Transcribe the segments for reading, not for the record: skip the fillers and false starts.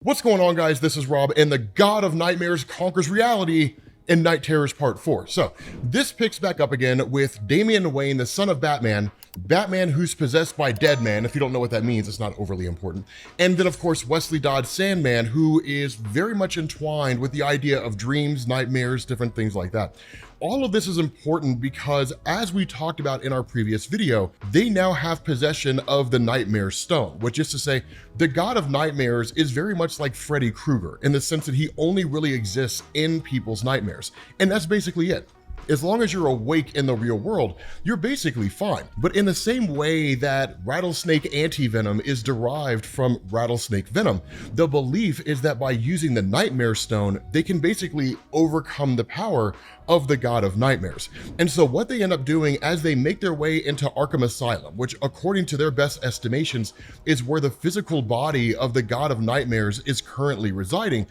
What's going on, guys? This is Rob, and the God of Nightmares conquers reality in Night Terrors Part 4. So, this picks back up again with Damian Wayne, the son of Batman, Batman who's possessed by Deadman. If you don't know what that means, it's not overly important. And then, of course, Wesley Dodds, Sandman, who is very much entwined with the idea of dreams, nightmares, different things like that. All of this is important because, as we talked about in our previous video, they now have possession of the Nightmare Stone, which is to say, the God of Nightmares is very much like Freddy Krueger in the sense that he only really exists in people's nightmares. And that's basically it. As long as you're awake in the real world, you're basically fine. But in the same way that rattlesnake antivenom is derived from rattlesnake venom, the belief is that by using the Nightmare Stone, they can basically overcome the power of the God of Nightmares. And so what they end up doing as they make their way into Arkham Asylum, which according to their best estimations is where the physical body of the God of Nightmares is currently residing,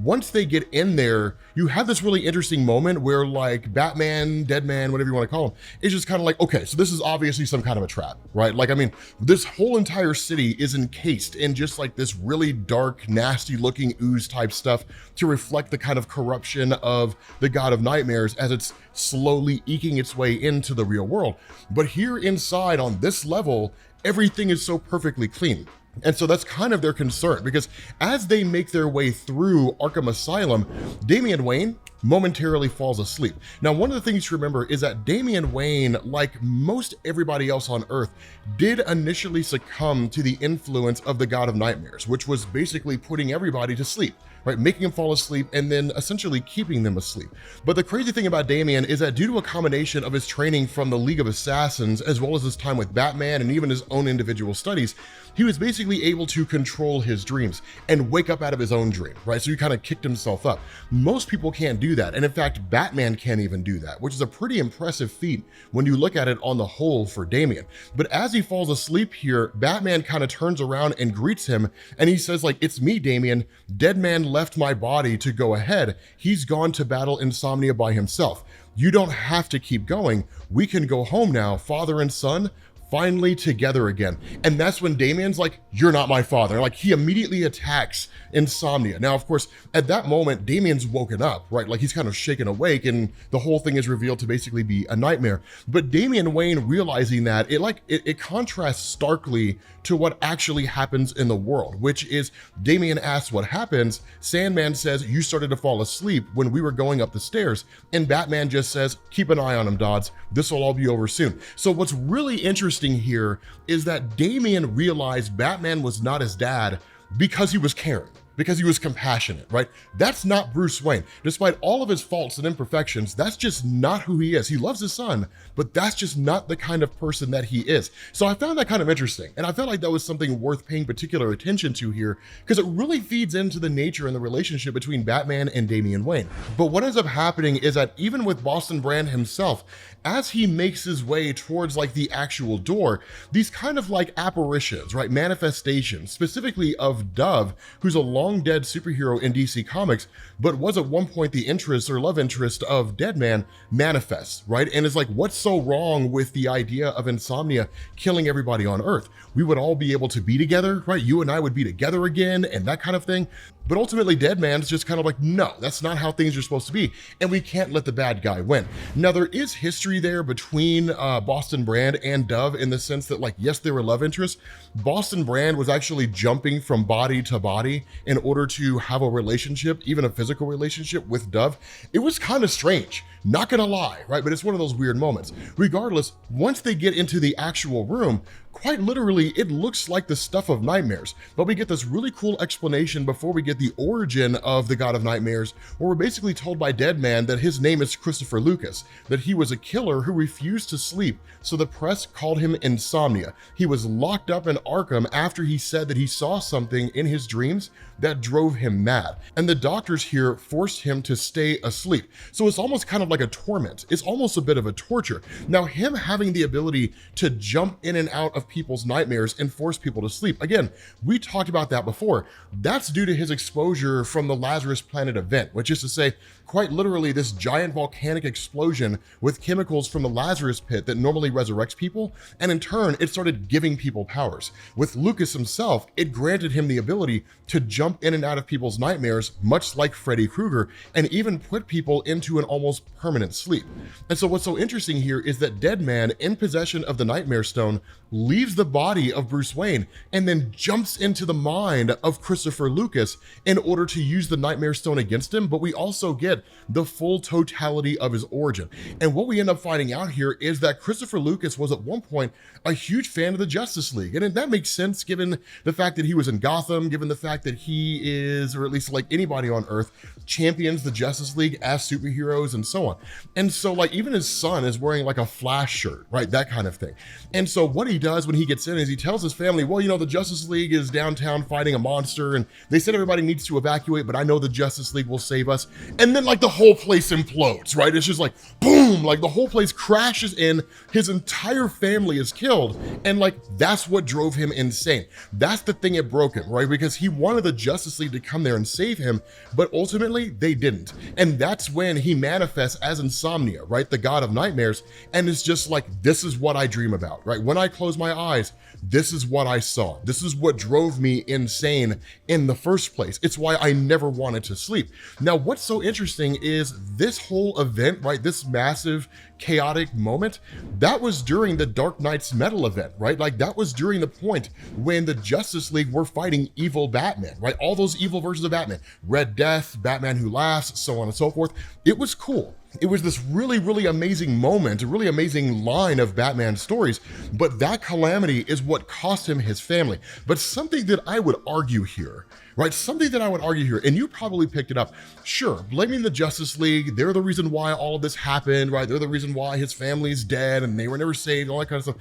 once they get in there, you have this really interesting moment where like Batman, Deadman, whatever you want to call him, is just kind of like, okay, so this is obviously some kind of a trap, right? Like, I mean, this whole entire city is encased in just like this really dark, nasty looking ooze type stuff to reflect the kind of corruption of the God of Nightmares as it's slowly eking its way into the real world. But here inside on this level, everything is so perfectly clean. And so that's kind of their concern, because as they make their way through Arkham Asylum, Damian Wayne momentarily falls asleep. Now, one of the things to remember is that Damian Wayne, like most everybody else on Earth, did initially succumb to the influence of the God of Nightmares, which was basically putting everybody to sleep, right? Making them fall asleep and then essentially keeping them asleep. But the crazy thing about Damian is that due to a combination of his training from the League of Assassins, as well as his time with Batman and even his own individual studies, he was basically able to control his dreams and wake up out of his own dream, right? So he kind of kicked himself up. Most people can't do that. And in fact, Batman can't even do that, which is a pretty impressive feat when you look at it on the whole for Damian. But as he falls asleep here, Batman kind of turns around and greets him. And he says like, "It's me, Damian. Deadman left my body to go ahead. He's gone to battle Insomnia by himself. You don't have to keep going. We can go home now, father and son, finally together again." And that's when Damian's like, "You're not my father." Like, he immediately attacks Insomnia. Now, of course, at that moment, Damian's woken up, right? Like, he's kind of shaken awake and the whole thing is revealed to basically be a nightmare. But Damian Wayne realizing that, it contrasts starkly to what actually happens in the world, which is Damian asks what happens. Sandman says, "You started to fall asleep when we were going up the stairs." And Batman just says, "Keep an eye on him, Dodds. This will all be over soon." So what's really interesting here is that Damian realized Batman was not his dad because he was caring, because he was compassionate, right? That's not Bruce Wayne. Despite all of his faults and imperfections, that's just not who he is. He loves his son, but that's just not the kind of person that he is. So I found that kind of interesting. And I felt like that was something worth paying particular attention to here, because it really feeds into the nature and the relationship between Batman and Damian Wayne. But what ends up happening is that even with Boston Brand himself, as he makes his way towards like the actual door, these kind of like apparitions, right? Manifestations, specifically of Dove, who's a long dead superhero in DC Comics, but was at one point the interest or love interest of Deadman, manifests, right? And it's like, what's so wrong with the idea of Insomnia killing everybody on Earth? We would all be able to be together, right? You and I would be together again and that kind of thing. But ultimately, Deadman's just kind of like, no, that's not how things are supposed to be. And we can't let the bad guy win. Now, there is history there between Boston Brand and Dove in the sense that, like, yes, they were love interests. Boston Brand was actually jumping from body to body in order to have a relationship, even a physical relationship with Dove. It was kind of strange, not gonna lie, right? But it's one of those weird moments. Regardless, once they get into the actual room, quite literally, it looks like the stuff of nightmares. But we get this really cool explanation before we get the origin of the God of Nightmares, where we're basically told by Deadman that his name is Christopher Lucas, that he was a killer who refused to sleep, so the press called him Insomnia. He was locked up in Arkham after he said that he saw something in his dreams that drove him mad. And the doctors here forced him to stay asleep. So it's almost kind of like like a torment. It's almost a bit of a torture. Now, him having the ability to jump in and out of people's nightmares and force people to sleep. Again, we talked about that before. That's due to his exposure from the Lazarus Planet event, which is to say, quite literally this giant volcanic explosion with chemicals from the Lazarus pit that normally resurrects people, and in turn, it started giving people powers. With Lucas himself, it granted him the ability to jump in and out of people's nightmares, much like Freddy Krueger, and even put people into an almost permanent sleep. And so what's so interesting here is that Deadman, in possession of the Nightmare Stone, leaves the body of Bruce Wayne and then jumps into the mind of Christopher Lucas in order to use the Nightmare Stone against him, but we also get the full totality of his origin. And what we end up finding out here is that Christopher Lucas was at one point a huge fan of the Justice League. And that makes sense given the fact that he was in Gotham, given the fact that he is, or at least like anybody on Earth, champions the Justice League as superheroes and so on. And so like even his son is wearing like a Flash shirt, right? That kind of thing. And so what he does when he gets in is he tells his family, well, you know, the Justice League is downtown fighting a monster and they said everybody needs to evacuate, but I know the Justice League will save us. And then like the whole place implodes, right? It's just like, boom, like the whole place crashes in, his entire family is killed. And like, that's what drove him insane. That's the thing that broke him, right? Because he wanted the Justice League to come there and save him, but ultimately they didn't. And that's when he manifests as Insomnia, right? The god of nightmares. And it's just like, this is what I dream about, right? When I close my eyes, this is what I saw. This is what drove me insane in the first place. It's why I never wanted to sleep. Now, what's so interesting is this whole event, right? This massive chaotic moment, that was during the Dark Knight's Metal event, right? Like that was during the point when the Justice League were fighting evil Batman, right? All those evil versions of Batman, Red Death, Batman Who Laughs, so on and so forth. It was cool. It was this really, really amazing moment, a really amazing line of Batman stories, but that calamity is what cost him his family. But something that I would argue here, right? Something that I would argue here, and you probably picked it up. Sure, blaming the Justice League, they're the reason why all of this happened, right? They're the reason why his family's dead and they were never saved, all that kind of stuff.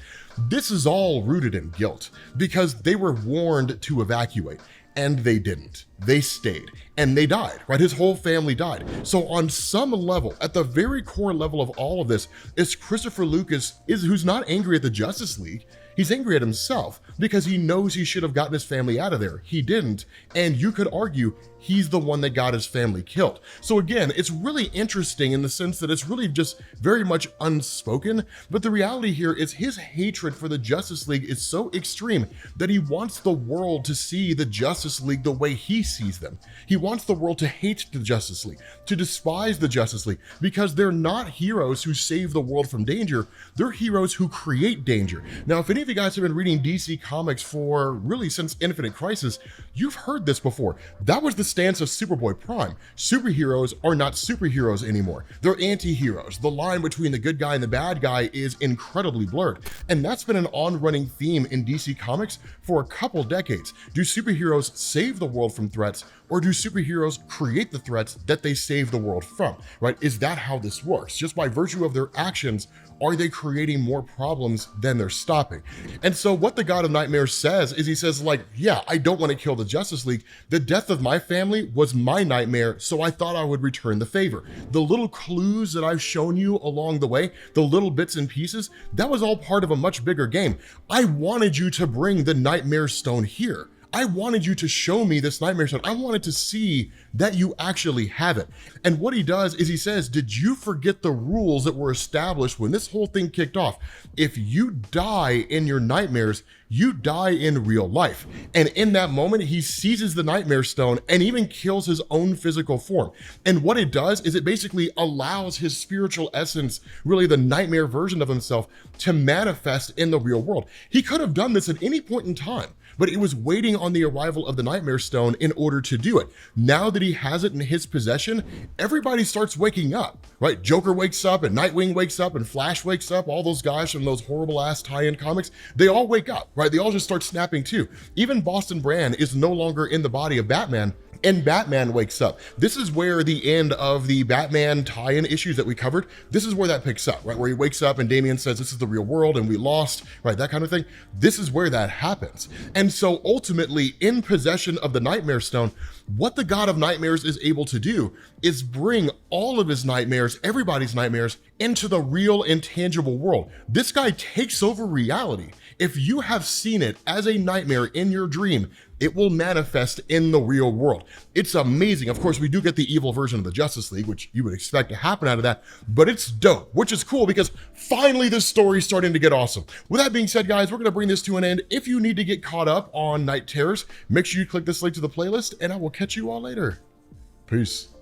This is all rooted in guilt because they were warned to evacuate. And they didn't. They stayed and they died, right? His whole family died. So on some level, at the very core level of all of this, is Christopher Lucas who's not angry at the Justice League. He's angry at himself because he knows he should have gotten his family out of there. He didn't. And you could argue he's the one that got his family killed. So again, it's really interesting in the sense that it's really just very much unspoken. But the reality here is his hatred for the Justice League is so extreme that he wants the world to see the Justice League the way he sees them. He wants the world to hate the Justice League, to despise the Justice League, because they're not heroes who save the world from danger. They're heroes who create danger. Now, if any of you guys have been reading DC Comics for really since Infinite Crisis, you've heard this before. That was the stance of Superboy Prime. Superheroes are not superheroes anymore. They're anti-heroes. The line between the good guy and the bad guy is incredibly blurred. And that's been an on-running theme in DC Comics for a couple decades. Do superheroes save the world from threats, or do superheroes create the threats that they save the world from, right? Is that how this works? Just by virtue of their actions, are they creating more problems than they're stopping? And so what the God of Nightmares says is he says like, yeah, I don't want to kill the Justice League. The death of my family was my nightmare, so I thought I would return the favor. The little clues that I've shown you along the way, the little bits and pieces, that was all part of a much bigger game. I wanted you to bring the Nightmare Stone here. I wanted you to show me this Nightmare Stone. I wanted to see that you actually have it. And what he does is he says, did you forget the rules that were established when this whole thing kicked off? If you die in your nightmares, you die in real life. And in that moment, he seizes the Nightmare Stone and even kills his own physical form. And what it does is it basically allows his spiritual essence, really the nightmare version of himself, to manifest in the real world. He could have done this at any point in time, but it was waiting on the arrival of the Nightmare Stone in order to do it. Now that he has it in his possession, everybody starts waking up, right? Joker wakes up and Nightwing wakes up and Flash wakes up. All those guys from those horrible ass tie-in comics, they all wake up, right? They all just start snapping too. Even Boston Brand is no longer in the body of Batman, and Batman wakes up. This is where the end of the Batman tie-in issues that we covered, this is where that picks up, right? Where he wakes up and Damian says, this is the real world and we lost, right? That kind of thing. This is where that happens. And so ultimately, in possession of the Nightmare Stone, what the God of Nightmares is able to do is bring all of his nightmares, everybody's nightmares, into the real intangible world. This guy takes over reality. If you have seen it as a nightmare in your dream, it will manifest in the real world. It's amazing. Of course, we do get the evil version of the Justice League, which you would expect to happen out of that, but it's dope, which is cool because finally this story is starting to get awesome. With that being said, guys, we're going to bring this to an end. If you need to get caught up on Night Terrors, make sure you click this link to the playlist, and I will catch you all later. Peace.